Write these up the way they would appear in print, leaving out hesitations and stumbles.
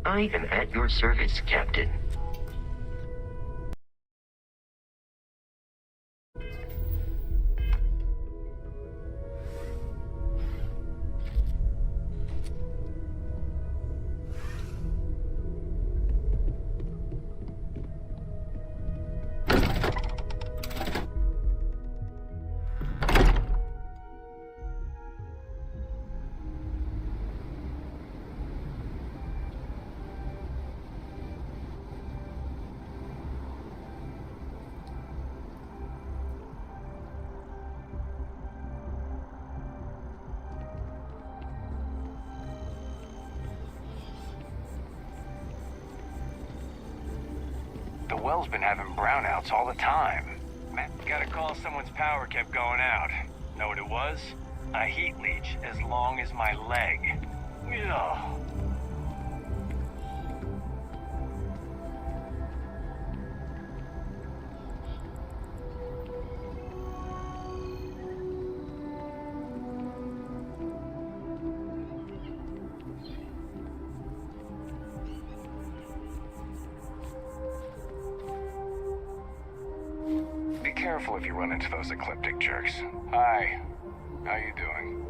I am at your service, Captain. The well's been having brownouts all the time. Man, got a call someone's power kept going out. Know what it was? A heat leech as long as my leg. Ugh. Be careful if you run into those ecliptic jerks. Hi. How you doing?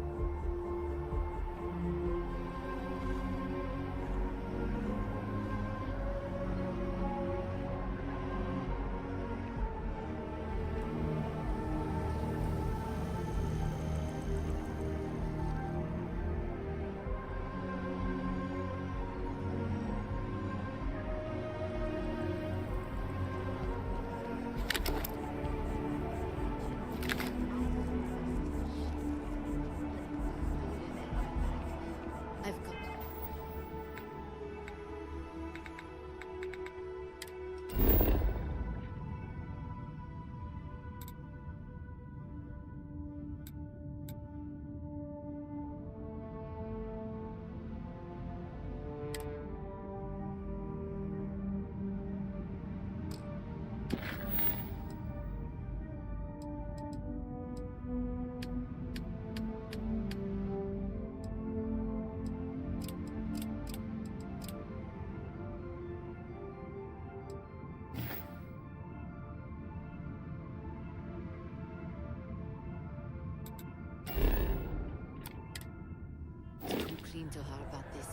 To her about this.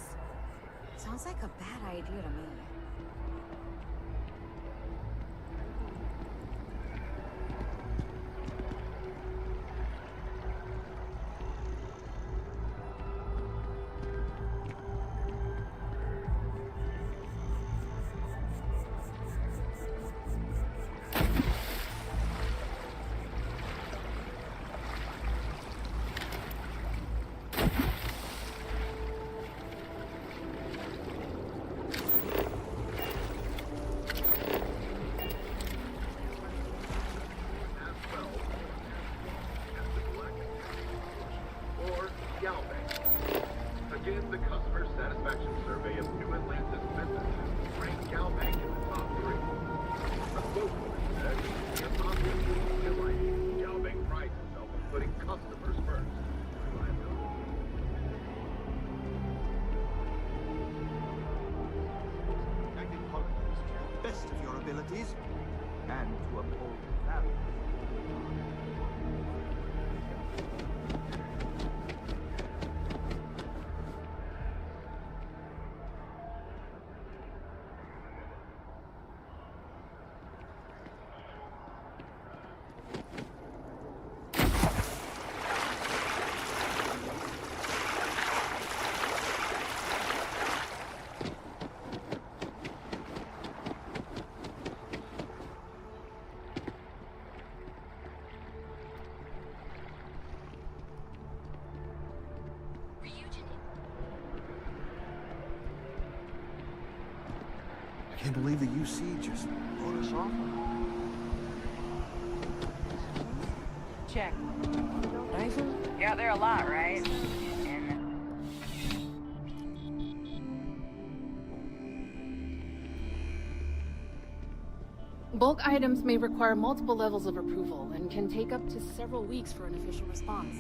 Sounds like a bad idea to me. Again, the customer satisfaction survey of New Atlantis businesses ranked Galbank in the top 3. A spokeswoman said, "We are obviously realizing Galbank prides itself on putting customers first." Reliability. Acting politics to the best of your abilities and to uphold value. I can't believe the UC just brought us off. Check. RYZEN? Yeah, they're a lot, right? Bulk items may require multiple levels of approval and can take up to several weeks for an official response.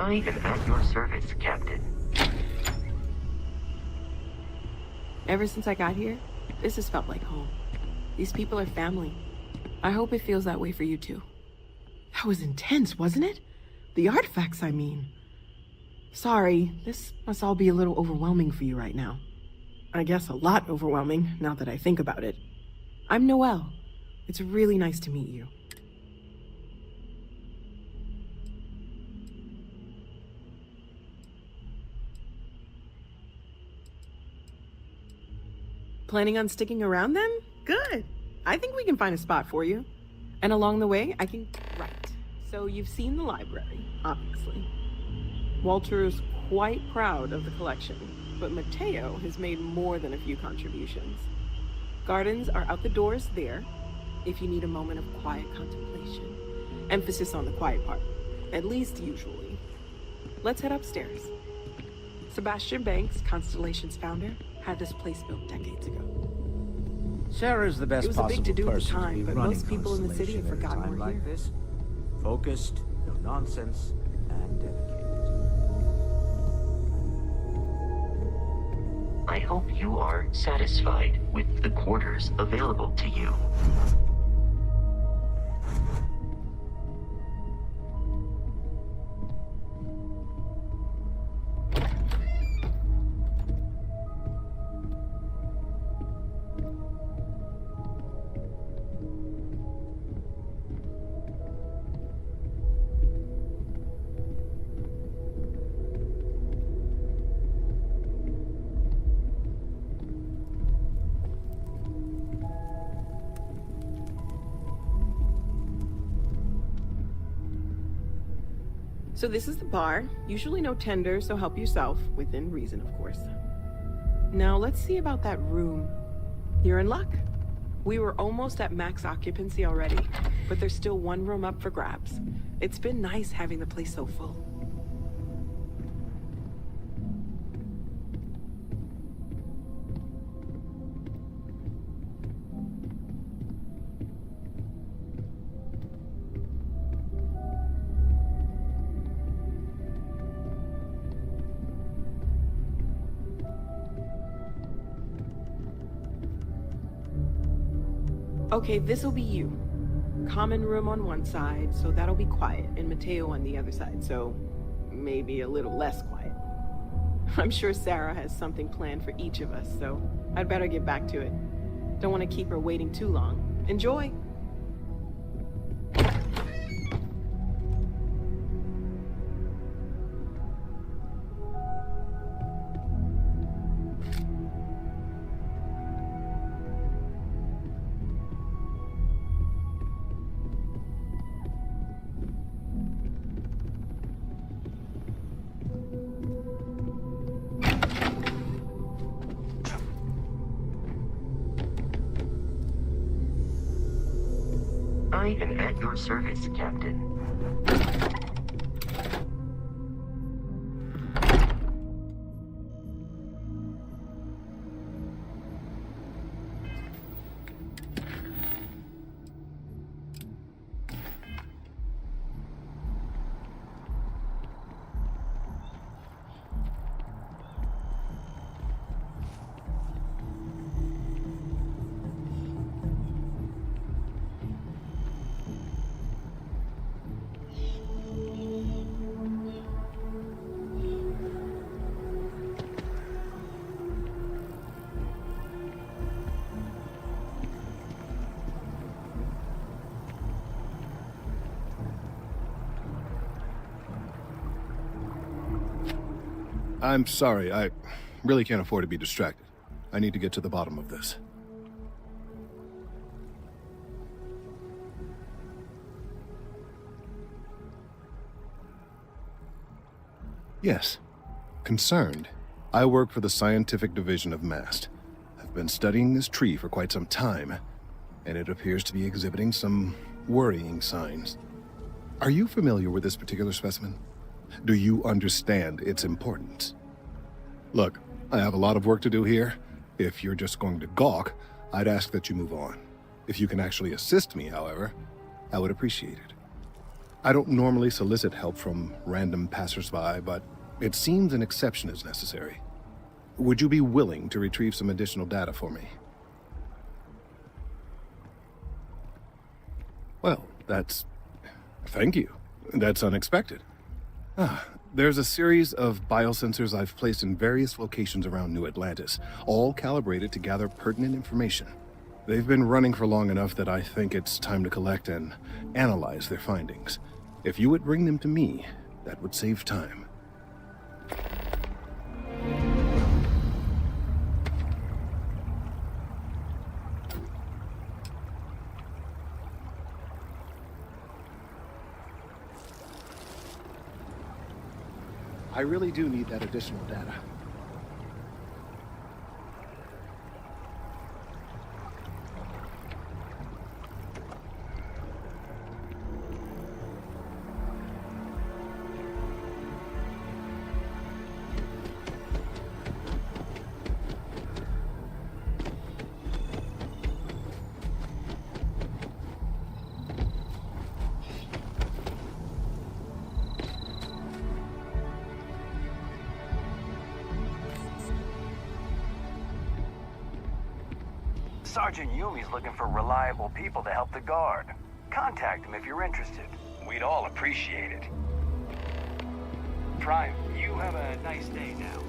I am at your service, Captain. Ever since I got here, this has felt like home. These people are family. I hope it feels that way for you too. That was intense, wasn't it? The artifacts, I mean. Sorry, this must all be a little overwhelming for you right now. I guess a lot overwhelming, now that I think about it. I'm Noelle. It's really nice to meet you. Planning on sticking around then? Good. I think we can find a spot for you. And along the way, I can... Right. So you've seen the library, obviously. Walter is quite proud of the collection, but Mateo has made more than a few contributions. Gardens are out the doors there, if you need a moment of quiet contemplation. Emphasis on the quiet part, at least usually. Let's head upstairs. Sebastian Banks, Constellation's founder, had this place built decades ago. Sarah's the best It was a big possible to-do at the person to time, be but running most people in the city have Constellation at a forgotten time we're like here. this. Focused, no nonsense, and dedicated. I hope you are satisfied with the quarters available to you. So this is the bar. Usually no tender, so help yourself, within reason, of course. Now let's see about that room. You're in luck. We were almost at max occupancy already, but there's still one room up for grabs. It's been nice having the place so full. Okay, this'll be you. Common room on one side, so that'll be quiet, and Mateo on the other side, so maybe a little less quiet. I'm sure Sarah has something planned for each of us, so I'd better get back to it. Don't want to keep her waiting too long. Enjoy! I am at your service, Captain. I'm sorry, I really can't afford to be distracted. I need to get to the bottom of this. Yes. Concerned. I work for the scientific division of MAST. I've been studying this tree for quite some time, and it appears to be exhibiting some worrying signs. Are you familiar with this particular specimen? Do you understand its importance? Look, I have a lot of work to do here. If you're just going to gawk, I'd ask that you move on. If you can actually assist me, however, I would appreciate it. I don't normally solicit help from random passersby, but it seems an exception is necessary. Would you be willing to retrieve some additional data for me? Well, thank you. That's unexpected. There's a series of biosensors I've placed in various locations around New Atlantis, all calibrated to gather pertinent information. They've been running for long enough that I think it's time to collect and analyze their findings. If you would bring them to me, that would save time. I really do need that additional data. Sergeant Yumi's looking for reliable people to help the guard. Contact him if you're interested. We'd all appreciate it. Prime, you have a nice day now.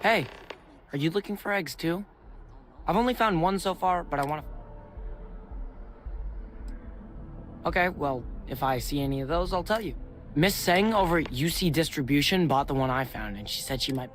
Hey, are you looking for eggs too? I've only found one so far, but I want to... Okay, well, if I see any of those, I'll tell you. Miss Seng over at UC Distribution bought the one I found, and she said she might...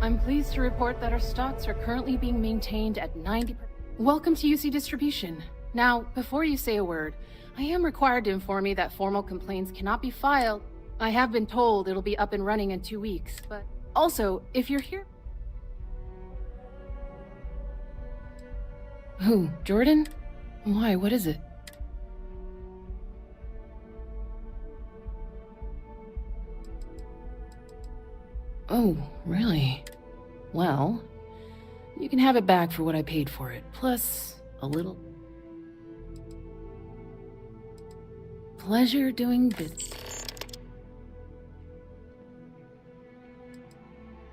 I'm pleased to report that our stocks are currently being maintained at 90%. Welcome to UC Distribution. Now, before you say a word, I am required to inform you that formal complaints cannot be filed. I have been told it'll be up and running in 2 weeks, but also, if you're here... Who, Jordan? Why, what is it? Oh, really? Well, you can have it back for what I paid for it, plus a little. Pleasure doing business.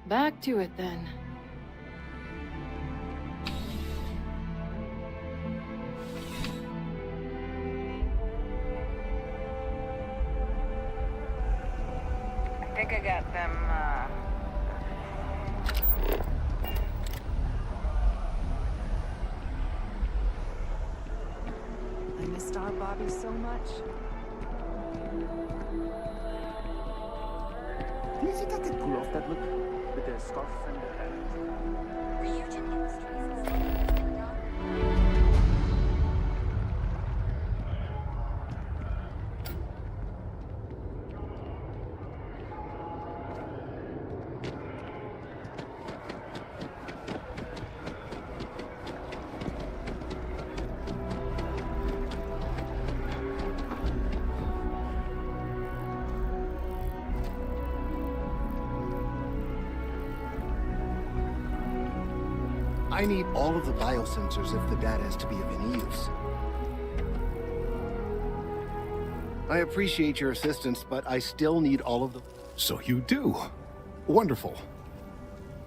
Back to it then. I think I got them, I missed our Bobby so much. Is it that girl that look with the scarf and the hat? I need all of the biosensors if the data is to be of any use. I appreciate your assistance, but I still need all of the... So you do. Wonderful.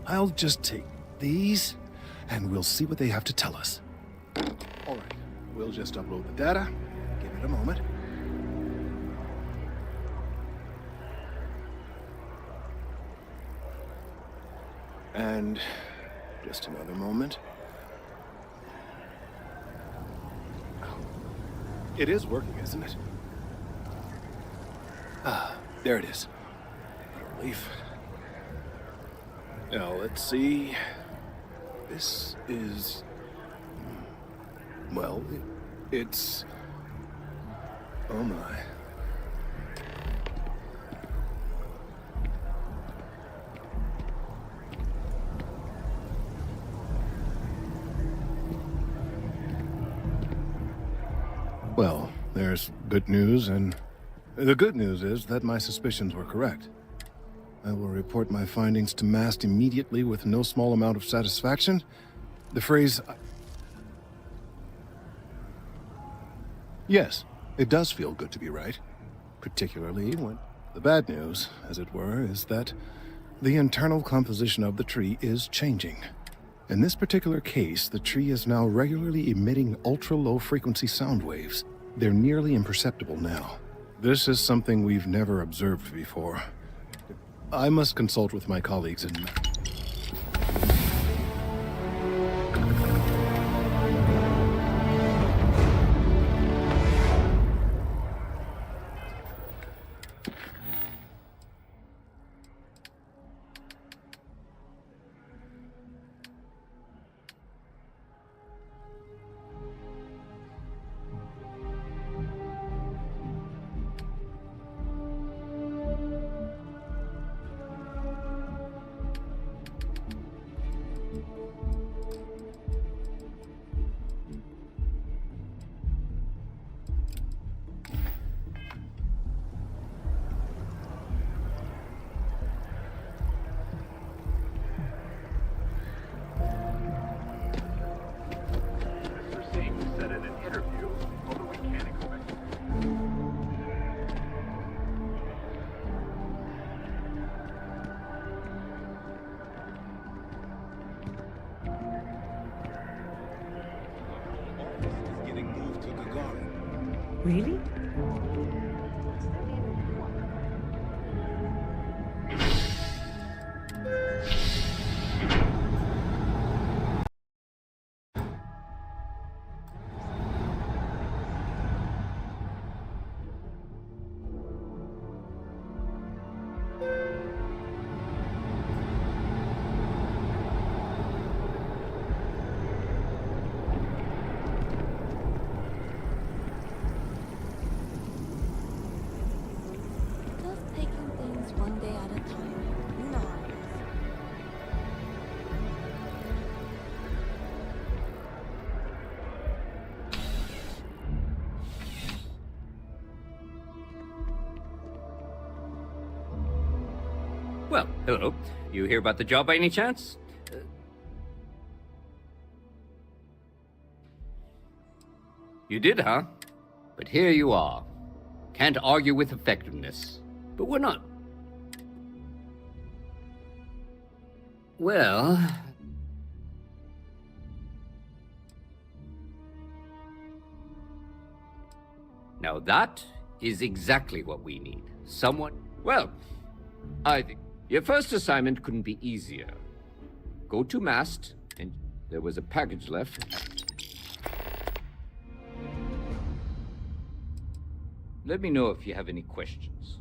I'll just take these, and we'll see what they have to tell us. All right, we'll just upload the data. Give it a moment. And just another moment. It is working, isn't it? Ah, there it is. What a relief. Now, let's see. This is... Well, it's... Oh my. Well, there's good news, and the good news is that my suspicions were correct. I will report my findings to MAST immediately with no small amount of satisfaction. The phrase... Yes, it does feel good to be right. Particularly when... The bad news, as it were, is that the internal composition of the tree is changing. In this particular case, the tree is now regularly emitting ultra-low frequency sound waves. They're nearly imperceptible now. This is something we've never observed before. I must consult with my colleagues in... Really? One day at a time. You know how it is. Well, hello. You hear about the job by any chance? You did, huh? But here you are. Can't argue with effectiveness. But we're not. Well... Now that is exactly what we need. Someone... Well, I think your first assignment couldn't be easier. Go to mast, and there was a package left. Let me know if you have any questions.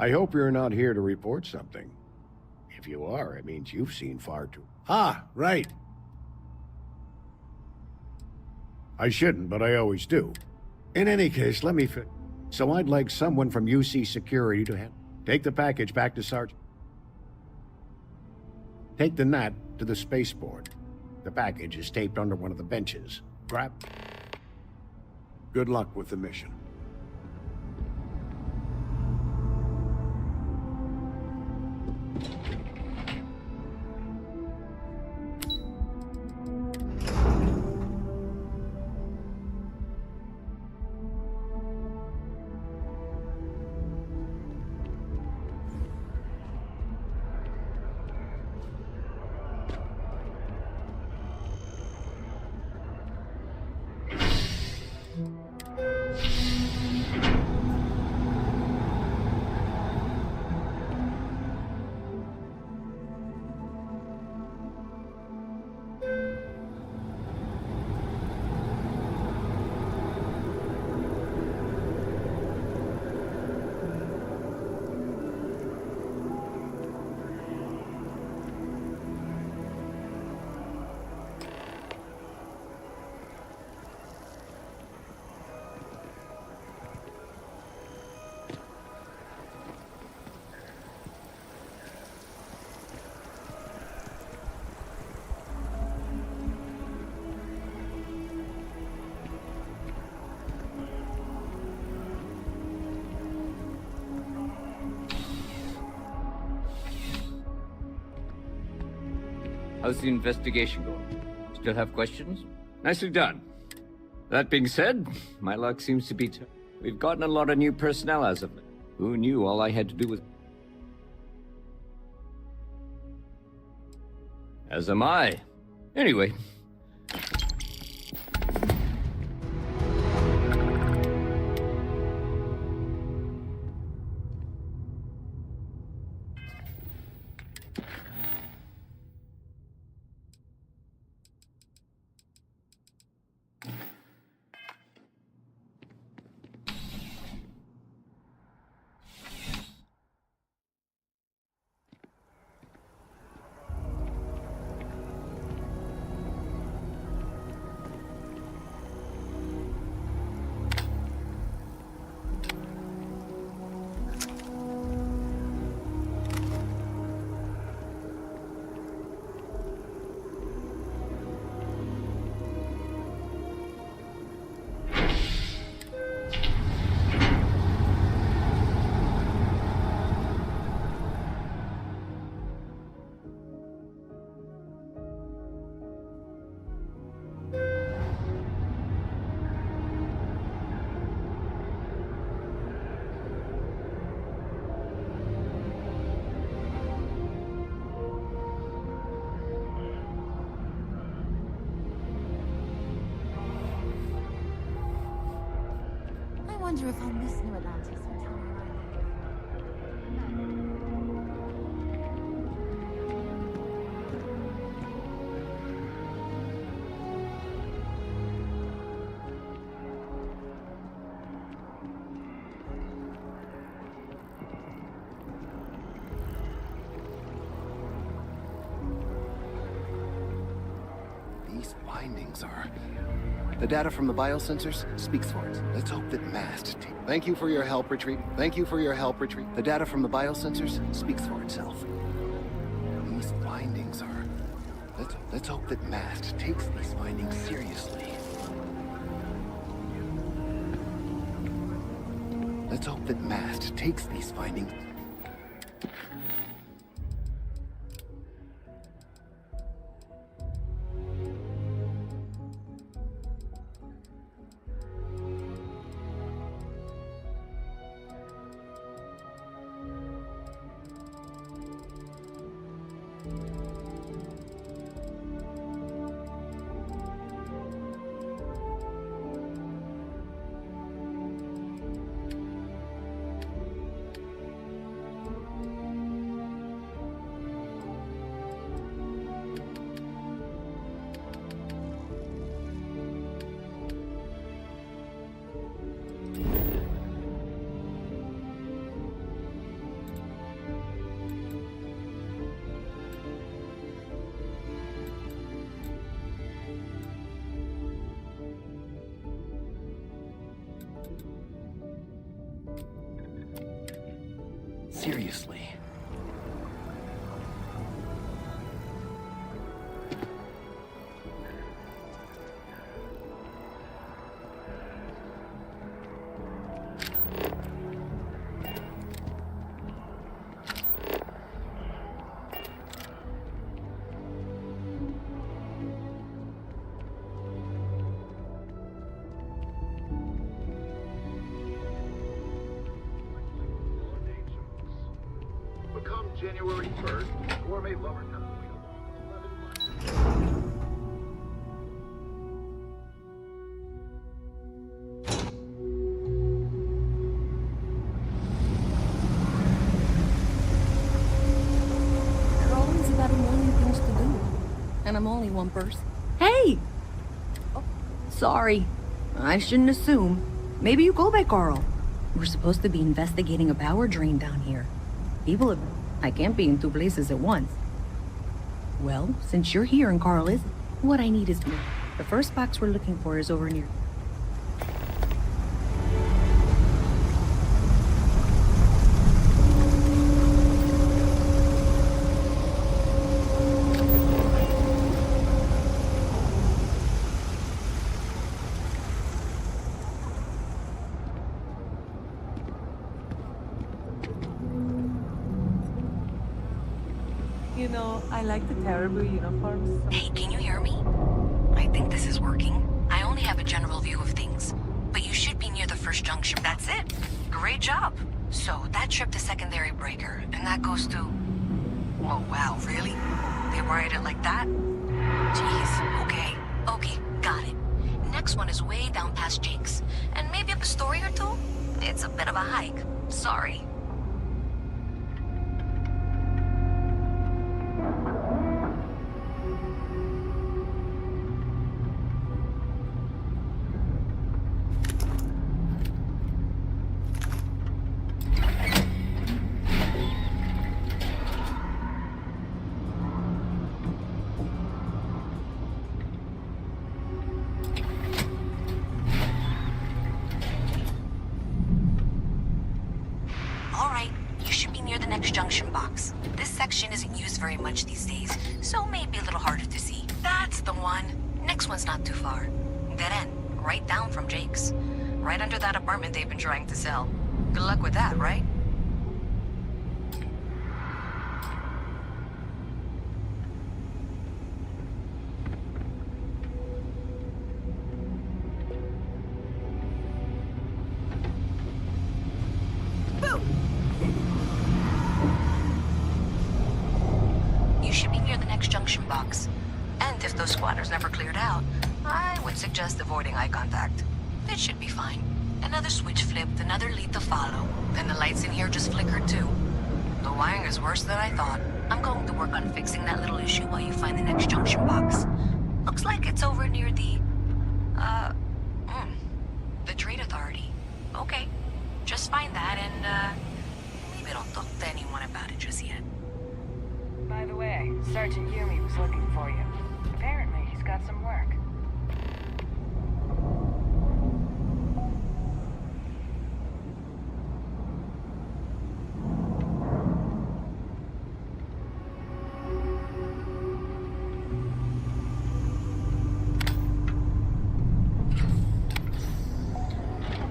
I hope you're not here to report something. If you are, it means you've seen far too... Ah, right. I shouldn't, but I always do. In any case, let me So I'd like someone from UC Security to take the package back to Sergeant. Take the NAT to the spaceport. The package is taped under one of the benches. Grab... Good luck with the mission. How's the investigation going? Still have questions? Nicely done. That being said, my luck seems to be... We've gotten a lot of new personnel as of late. Who knew all I had to do was... As am I. Anyway. I wonder if I'll miss New Atlantis when Tony These findings are... The data from the biosensors speaks for it. Let's hope that MAST... Thank you for your help, Retreat. Thank you for your help, Retreat. The data from the biosensors speaks for itself. These findings are... Let's hope that MAST takes these findings seriously. Let's hope that MAST takes these findings... Seriously. Become January 1st, gourmet lover now available. 11 months. There are always about a million things to do, and I'm only one person. Hey! Oh, sorry. I shouldn't assume. Maybe you go by Carl. We're supposed to be investigating a power drain down here. People have... I can't be in two places at once. Well, since you're here and Carl isn't, what I need is... The first box we're looking for is over near... You know, I like the terrible uniforms. Hey, can you hear me? think this is working. I only have a general view of things. But you should be near the first junction. That's it. Great job. So, that trip to secondary breaker, and that goes to... Oh, wow, really? They wired it like that? Jeez, okay. Okay, got it. Next one is way down past Jake's. And maybe up a story or two? It's a bit of a hike. Sorry. Junction box. This section isn't used very much these days, so maybe a little harder to see. That's the one. Next one's not too far. Dead end, right down from Jake's. Right under that apartment they've been trying to sell. Good luck with that, right? Junction box. And if those squatters never cleared out, I would suggest avoiding eye contact. It should be fine. Another switch flipped, another lead to follow. Then the lights in here just flickered too. The wiring is worse than I thought. I'm going to work on fixing that little issue while you find the next junction box. Looks like it's over near the trade authority. Okay. Just find that and, maybe don't talk to anyone about it just yet. By the way, Sergeant Yumi was looking for you. Apparently, he's got some work.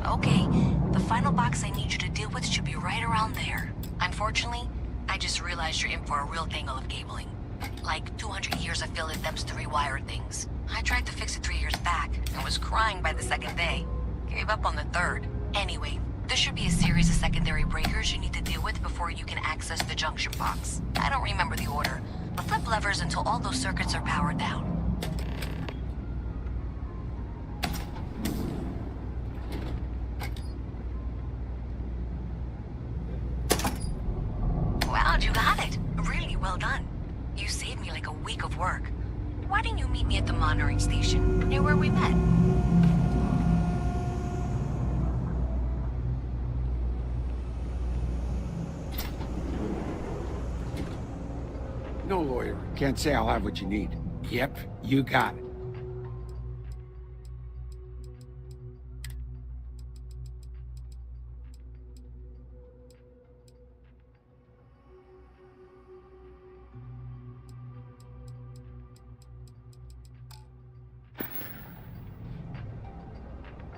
Okay, the final box I need you to deal with should be right around there. Unfortunately, I just realized you're in for a real tangle of cabling. Like 200 years of field attempts to rewire things. I tried to fix it 3 years back and was crying by the second day. Gave up on the third. Anyway, there should be a series of secondary breakers you need to deal with before you can access the junction box. I don't remember the order, but flip levers until all those circuits are powered down. Wow, you got it. Really well done. You saved me like a week of work. Why didn't you meet me at the monitoring station, near where we met? No, lawyer. Can't say I'll have what you need. Yep, you got it.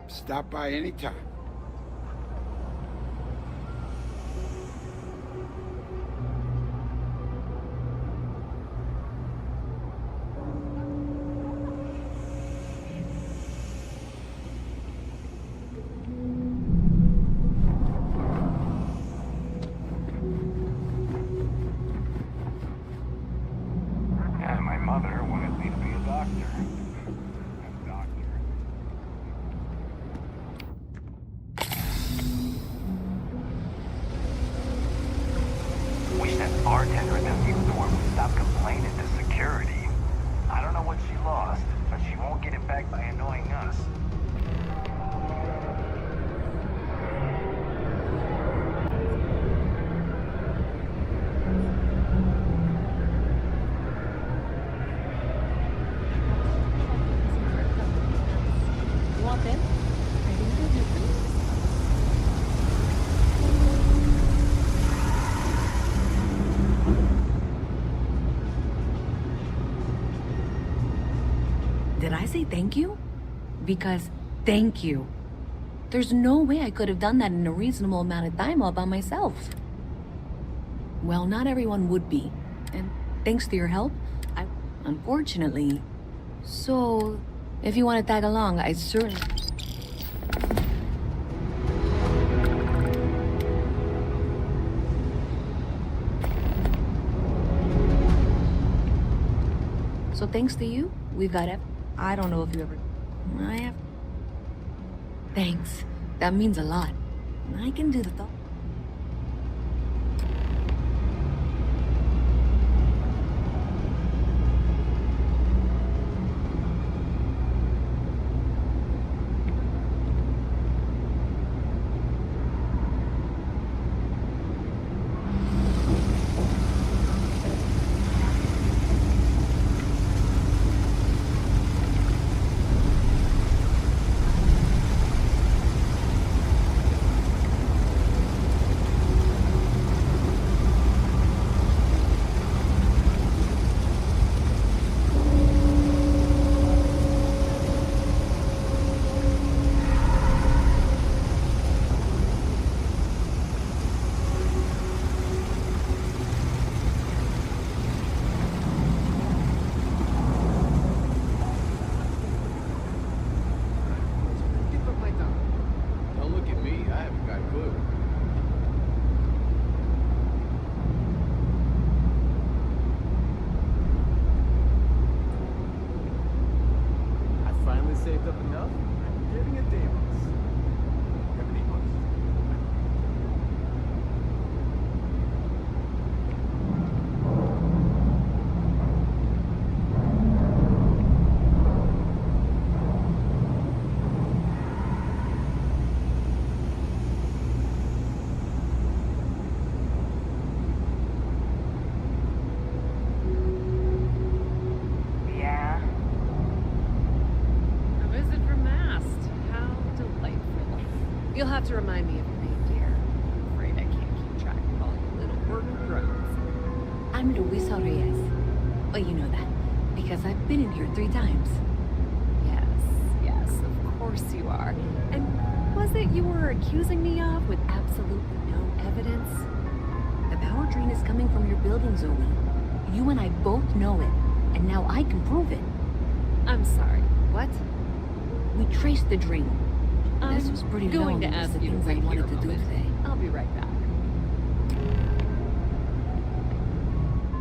Stop by anytime. Yeah, my mother wanted me to be a doctor. Wish that bartender at the view door would stop complaining to security. I don't know what she lost, but she won't get it back by annoying us. You want them? I think they'll do great. Did I say thank you? Because thank you. There's no way I could have done that in a reasonable amount of time all by myself. Well, not everyone would be. And thanks to your help, unfortunately. So, If you want to tag along, I certainly... So thanks to you, we've got it. I don't know if you ever... I have... Thanks. That means a lot. I can do the thought. saved up enough? I'm giving a Davis. Everything was. You'll have to remind me of your name, dear. I'm afraid I can't keep track of all your little worker drones. I'm Luisa Reyes. Well, you know that, because I've been in here 3 times. Yes, of course you are. And was it you were accusing me of with absolutely no evidence? The power drain is coming from your building, Zoe. You and I both know it, and now I can prove it. I'm sorry, what? We traced the drain. This was pretty going to long ask the you to things I wait wanted here to a do moment. today. I'll be right back.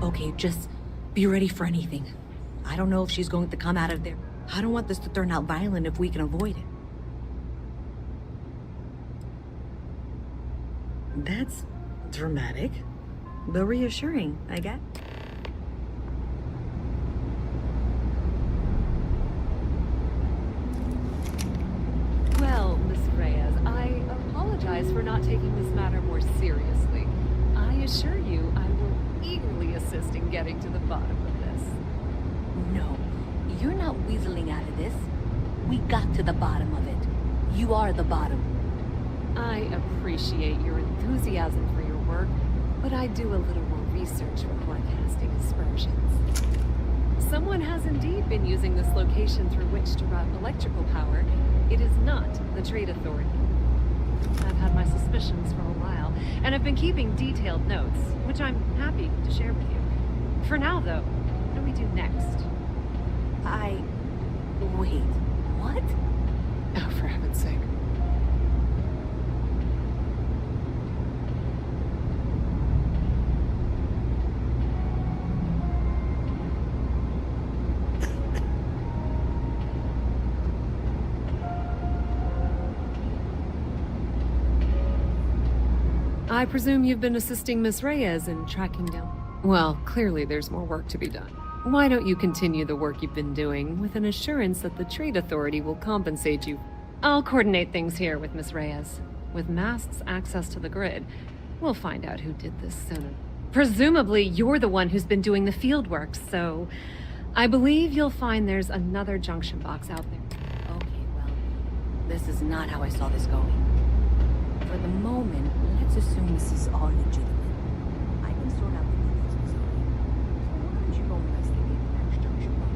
Okay, just be ready for anything. I don't know if she's going to come out of there. I don't want this to turn out violent if we can avoid it. That's dramatic, but reassuring, I guess. Well, Miss Reyes, I apologize for not taking this matter more seriously. I assure you I will eagerly assist in getting to the bottom of this. No, you're not weaseling out of this. We got to the bottom of it. You are the bottom. I appreciate your enthusiasm for your work, but I do a little more research before casting aspersions. Someone has indeed been using this location through which to route electrical power. It is not the Trade Authority. I've had my suspicions for a while, and I've been keeping detailed notes, which I'm happy to share with you. For now, though, what do we do next? Wait, what? Oh, for heaven's sake. I presume you've been assisting Miss Reyes in tracking down... Well, clearly there's more work to be done. Why don't you continue the work you've been doing with an assurance that the Trade Authority will compensate you? I'll coordinate things here with Miss Reyes. With Mast's access to the grid, we'll find out who did this soon. Presumably, you're the one who's been doing the field work, so... I believe you'll find there's another junction box out there. Okay, well, this is not how I saw this going. For the moment, let's assume this is all legitimate. I can sort out the details with Zoe. So why don't you go investigate the next junction box?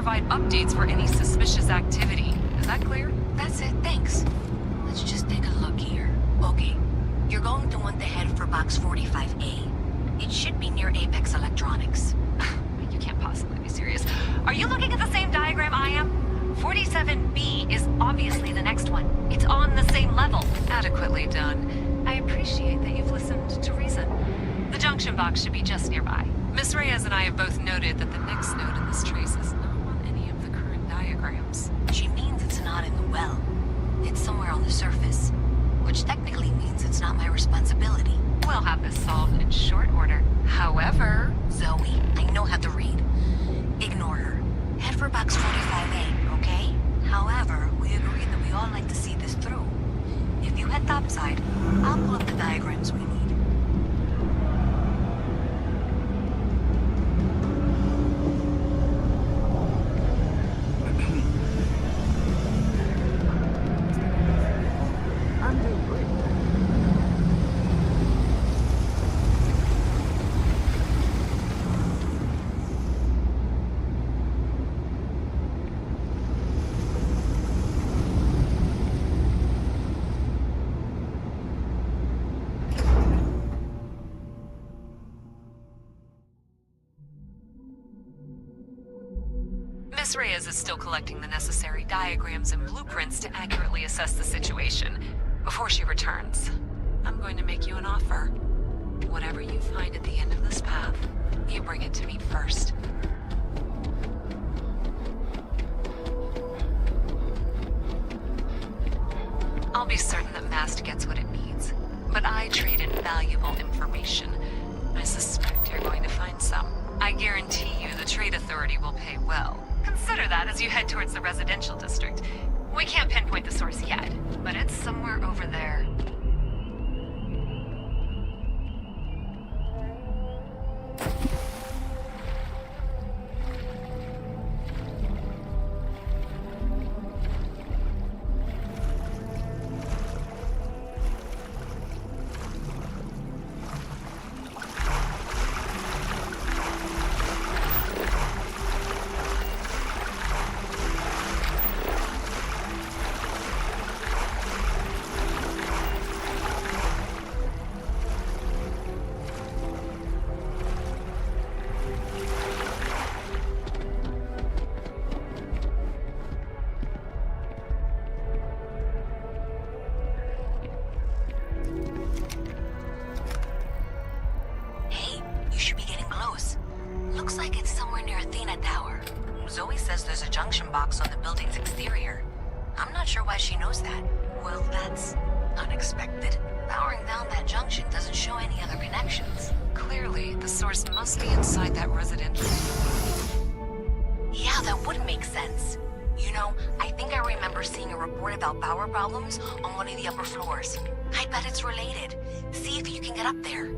provide updates for any suspicious activity. Is that clear? That's it, thanks. Let's just take a look here. Okay, you're going to want to head for box 45A. It should be near Apex Electronics. You can't possibly be serious. Are you looking at the same diagram I am? 47B is obviously the next one. It's on the same level. Adequately done. I appreciate that you've listened to RYZEN. The junction box should be just nearby. Miss Reyes and I have both noted that the next node in this trace is not on any of the current diagrams. She means it's not in the well. It's somewhere on the surface, which technically means it's not my responsibility. We'll have this solved in short order. However... Zoe, I know how to read. Ignore her. Head for box 45A, okay? However, we agreed that we all like to see this through. If you head topside, I'll pull up the diagrams we need. I'm doing great. Miss Reyes is still collecting the necessary diagrams and blueprints to accurately assess the situation. Before she returns, I'm going to make you an offer. Whatever you find at the end of this path, you bring it to me first. I'll be certain that MAST gets what it needs, but I trade in valuable information. I suspect you're going to find some. I guarantee you the Trade Authority will pay well. Consider that as you head towards the residential district. We can't pinpoint the source yet, but it's somewhere over there. Zoe says there's a junction box on the building's exterior. I'm not sure why she knows that. Well, that's unexpected. Powering down that junction doesn't show any other connections. Clearly, the source must be inside that residential. Yeah, that would make sense. You know, I think I remember seeing a report about power problems on one of the upper floors. I bet it's related. See if you can get up there.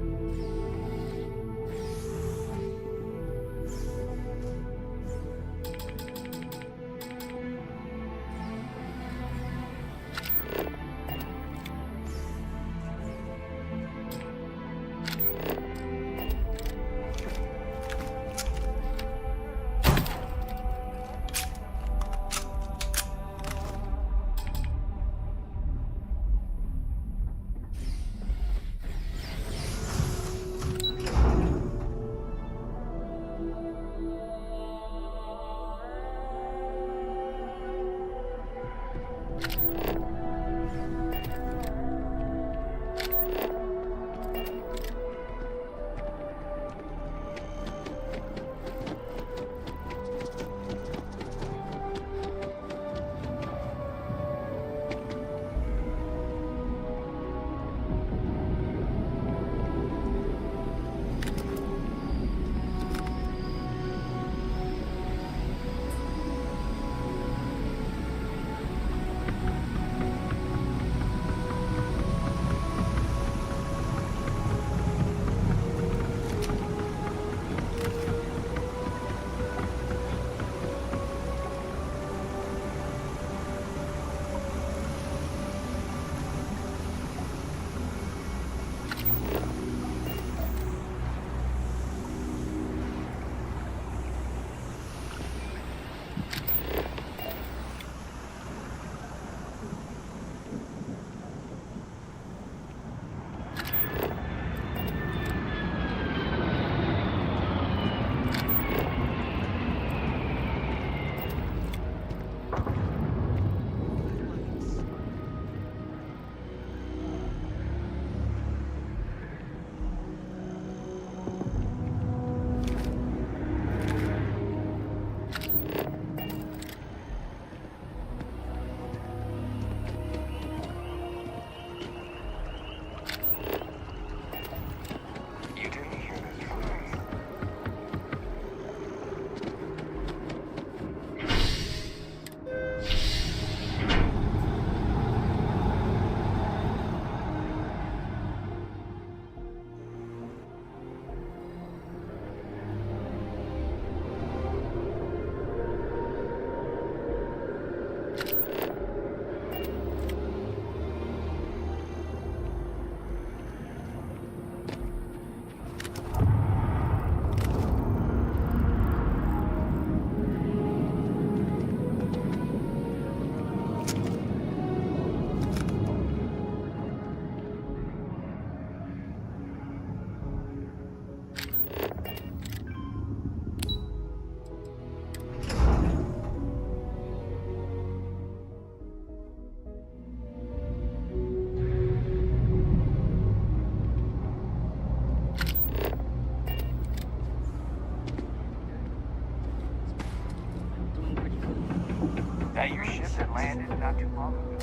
not too long ago.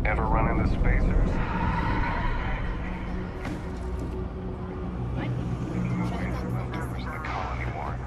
Ever run into spacers? Members of the colony war.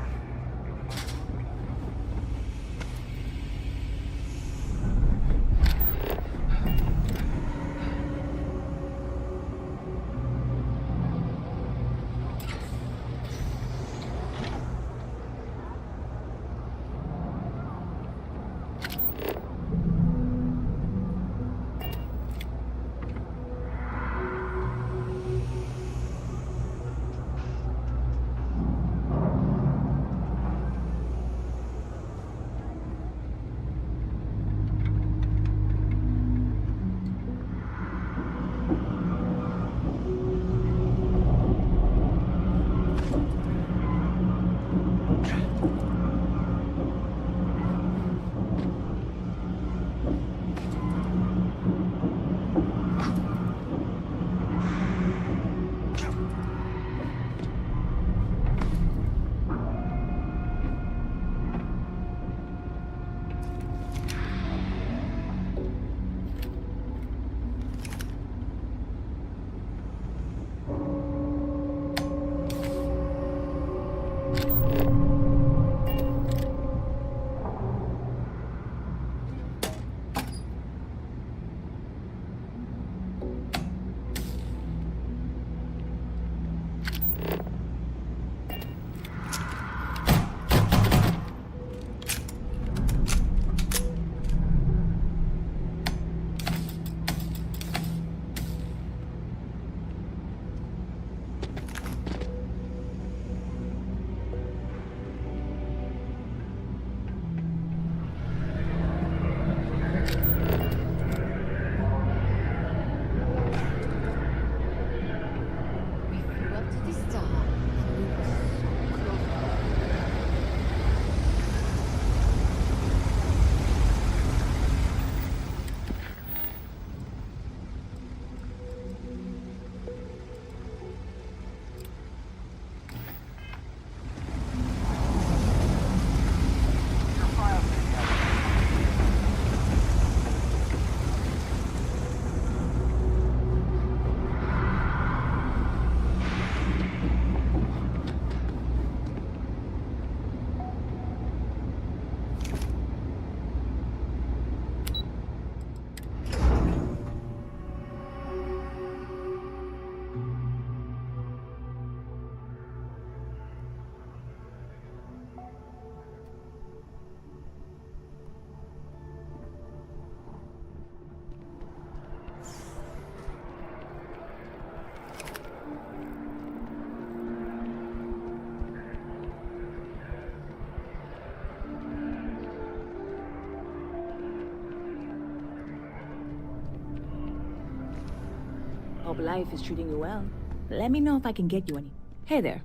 Hope life is treating you well. Let me know if I can get you any. Hey there.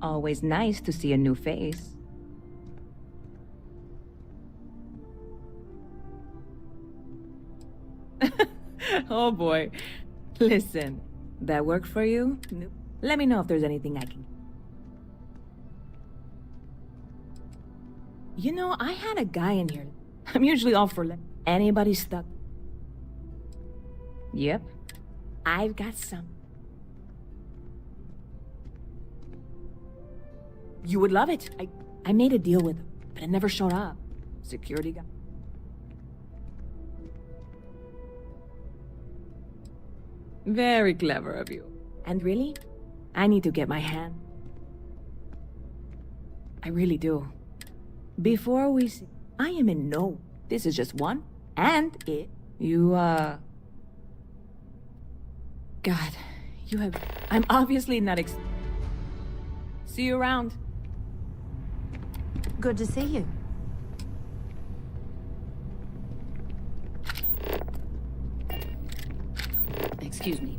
Always nice to see a new face. Oh boy. Listen, that work for you? Let me know if there's anything I can. You know, I had a guy in here. I'm usually off for anybody stuck. Yep. I've got some. You would love it. I made a deal with him, but it never showed up. Security guy. Very clever of you. And really, I need to get my hand. I really do. Before we see, I am in no. This is just one, and it. You, God, you have. I'm obviously not See you around. Good to see you. Excuse me.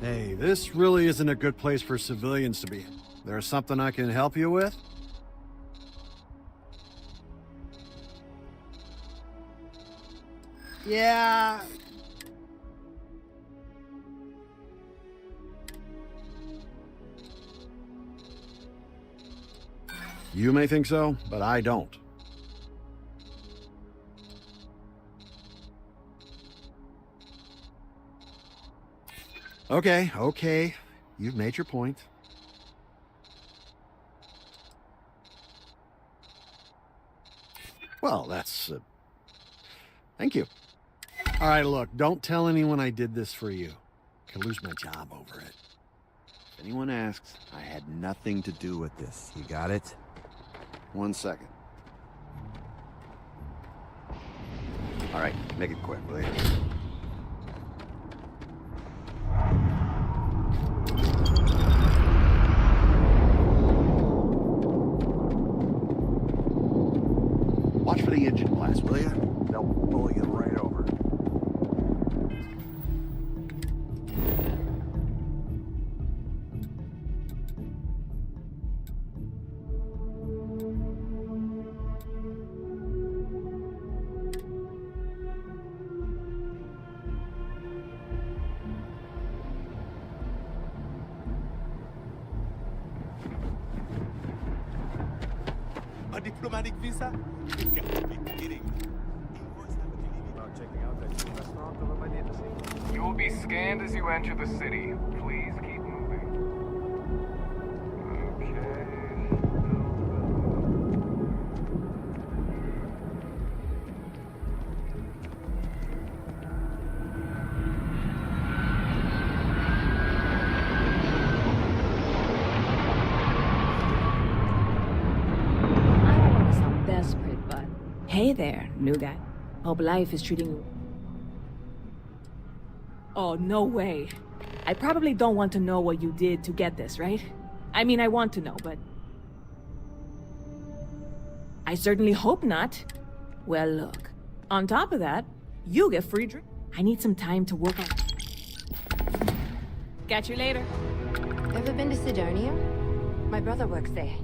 Hey, this really isn't a good place for civilians to be. There's something I can help you with? Yeah. You may think so, but I don't. Okay. You've made your point. Well, that's... Thank you. All right, look, don't tell anyone I did this for you. I could lose my job over it. If anyone asks, I had nothing to do with this. You got it? 1 second. All right, make it quick, will you? Watch for the engine blast, will you? They'll pull you right over. A diplomatic visa? You gotta be kidding me. About checking out that new restaurant over by the embassy? You will be scanned as you enter the city. Please keep moving. Desperate, but hey there, new guy. Hope life is treating you. Oh, no way. I probably don't want to know what you did to get this, right? I mean, I want to know, but... I certainly hope not. Well, look. On top of that, you get free drink. I need some time to work on... Catch you later. Ever been to Sidonia? My brother works there.